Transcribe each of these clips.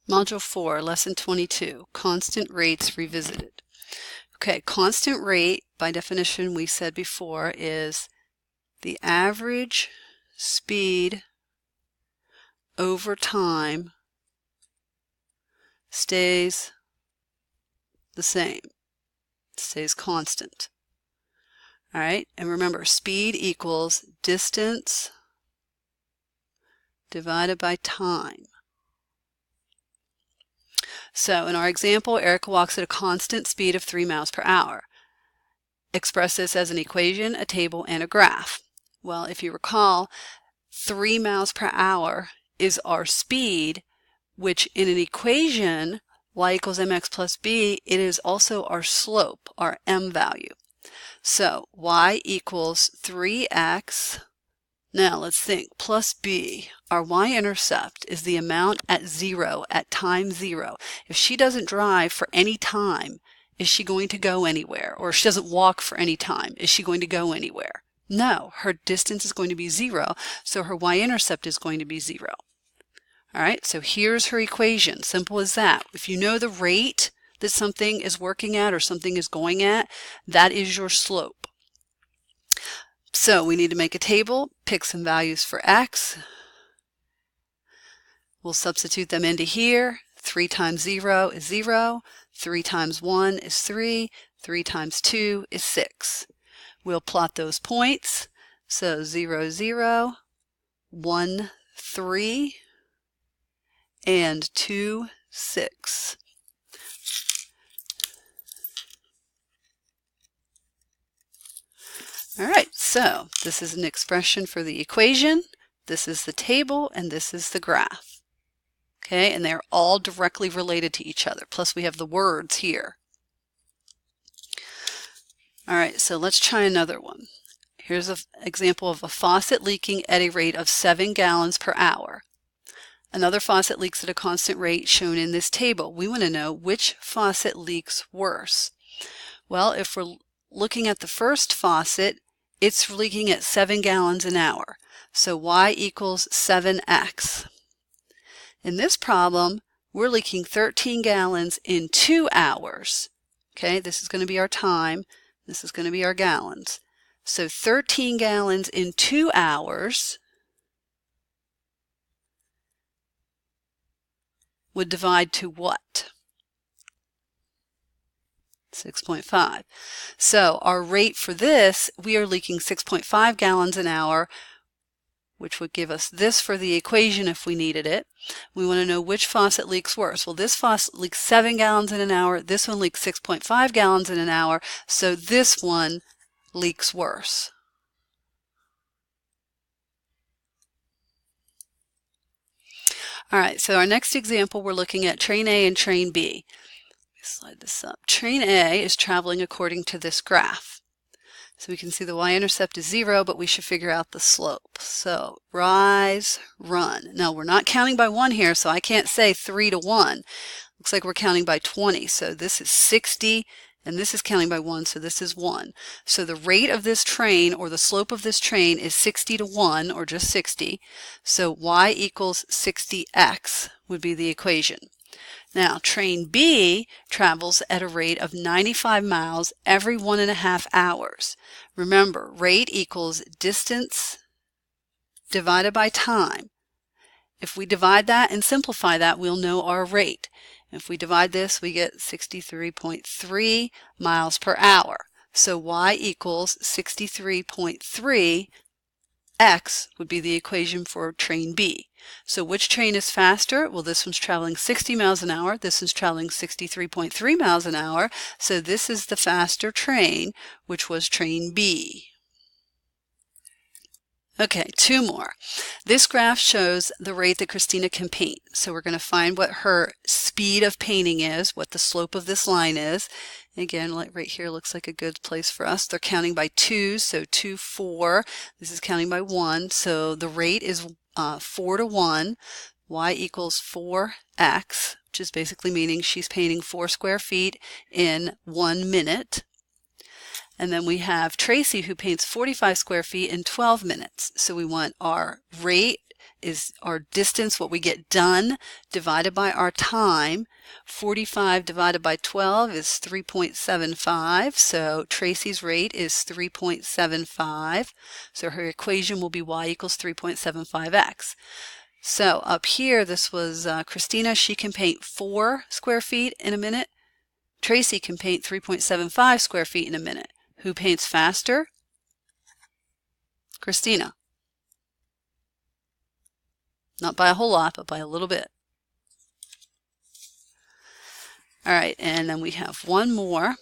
Module 4, Lesson 22, Constant Rates Revisited. Okay, constant rate, by definition, we said before, is the average speed over time stays the same, stays constant. All right, and remember, speed equals distance divided by time. So in our example, Erica walks at a constant speed of 3 miles per hour. Express this as an equation, a table, and a graph. Well, if you recall, 3 miles per hour is our speed, which in an equation, y equals mx plus b, it is also our slope, our m value. So y equals 3x, now let's think, plus b. Our y-intercept is the amount at zero, at time zero. If she doesn't drive for any time, is she going to go anywhere? Or if she doesn't walk for any time, is she going to go anywhere? No, her distance is going to be zero, so her y-intercept is going to be zero. All right, so here's her equation, simple as that. If you know the rate that something is working at or something is going at, that is your slope. So we need to make a table, pick some values for x. We'll substitute them into here. 3 times 0 is 0, 3 times 1 is 3, 3 times 2 is 6. We'll plot those points. So 0, 0, 1, 3, and 2, 6. All right, so this is an expression for the equation, this is the table, and this is the graph. Okay, and they're all directly related to each other, plus we have the words here. All right, so let's try another one. Here's an example of a faucet leaking at a rate of 7 gallons per hour. Another faucet leaks at a constant rate shown in this table. We want to know which faucet leaks worse. Well, if we're looking at the first faucet, it's leaking at 7 gallons an hour. So y equals 7x. In this problem, we're leaking 13 gallons in 2 hours. Okay, this is going to be our time. This is going to be our gallons. So 13 gallons in 2 hours would divide to what? 6.5. So our rate for this, we are leaking 6.5 gallons an hour, which would give us this for the equation if we needed it. We want to know which faucet leaks worse. Well, this faucet leaks 7 gallons in an hour. This one leaks 6.5 gallons in an hour. So this one leaks worse. All right, so our next example, we're looking at train A and train B. Slide this up. Train A is traveling according to this graph. So we can see the y-intercept is 0, but we should figure out the slope. So rise, run. Now we're not counting by 1 here, so I can't say 3 to 1. Looks like we're counting by 20. So this is 60, and this is counting by 1, so this is 1. So the rate of this train, or the slope of this train, is 60 to 1, or just 60. So y equals 60x would be the equation. Now, train B travels at a rate of 95 miles every 1.5 hours. Remember, rate equals distance divided by time. If we divide that and simplify that, we'll know our rate. If we divide this, we get 63.3 miles per hour. So y equals 63.3. X would be the equation for train B. So which train is faster? Well, this one's traveling 60 miles an hour. This one's traveling 63.3 miles an hour. So this is the faster train, which was train B. Okay, 2 more. This graph shows the rate that Christina can paint. So we're going to find what her speed of painting is, what the slope of this line is. Again, like right here looks like a good place for us. They're counting by 2, so 2, 4. This is counting by 1, so the rate is 4 to 1. Y equals 4x, which is basically meaning she's painting 4 square feet in 1 minute. And then we have Tracy, who paints 45 square feet in 12 minutes. So we want our rate is our distance, what we get done, divided by our time. 45 divided by 12 is 3.75, so Tracy's rate is 3.75. So her equation will be y equals 3.75x. So up here, this was Christina. She can paint 4 square feet in a minute. Tracy can paint 3.75 square feet in a minute. Who paints faster? Christina. Not by a whole lot, but by a little bit. All right, and then we have one more.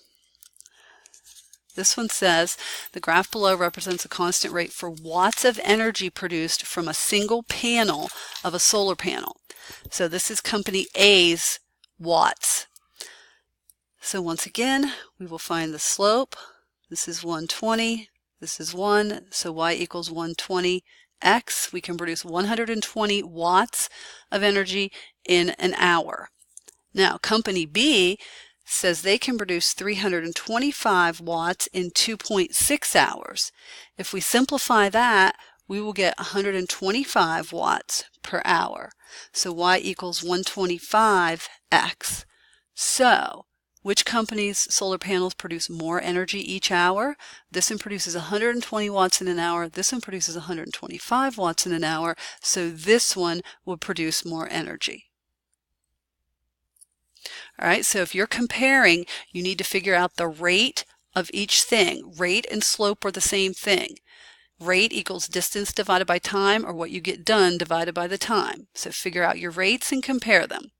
This one says, the graph below represents a constant rate for watts of energy produced from a single panel of a solar panel. So this is company A's watts. So once again, we will find the slope. This is 120, this is 1, so y equals 120x. We can produce 120 watts of energy in an hour. Now, company B says they can produce 325 watts in 2.6 hours. If we simplify that, we will get 125 watts per hour. So y equals 125x. So, which company's solar panels produce more energy each hour? This one produces 120 watts in an hour. This one produces 125 watts in an hour. So this one will produce more energy. All right, so if you're comparing, you need to figure out the rate of each thing. Rate and slope are the same thing. Rate equals distance divided by time, or what you get done divided by the time. So figure out your rates and compare them.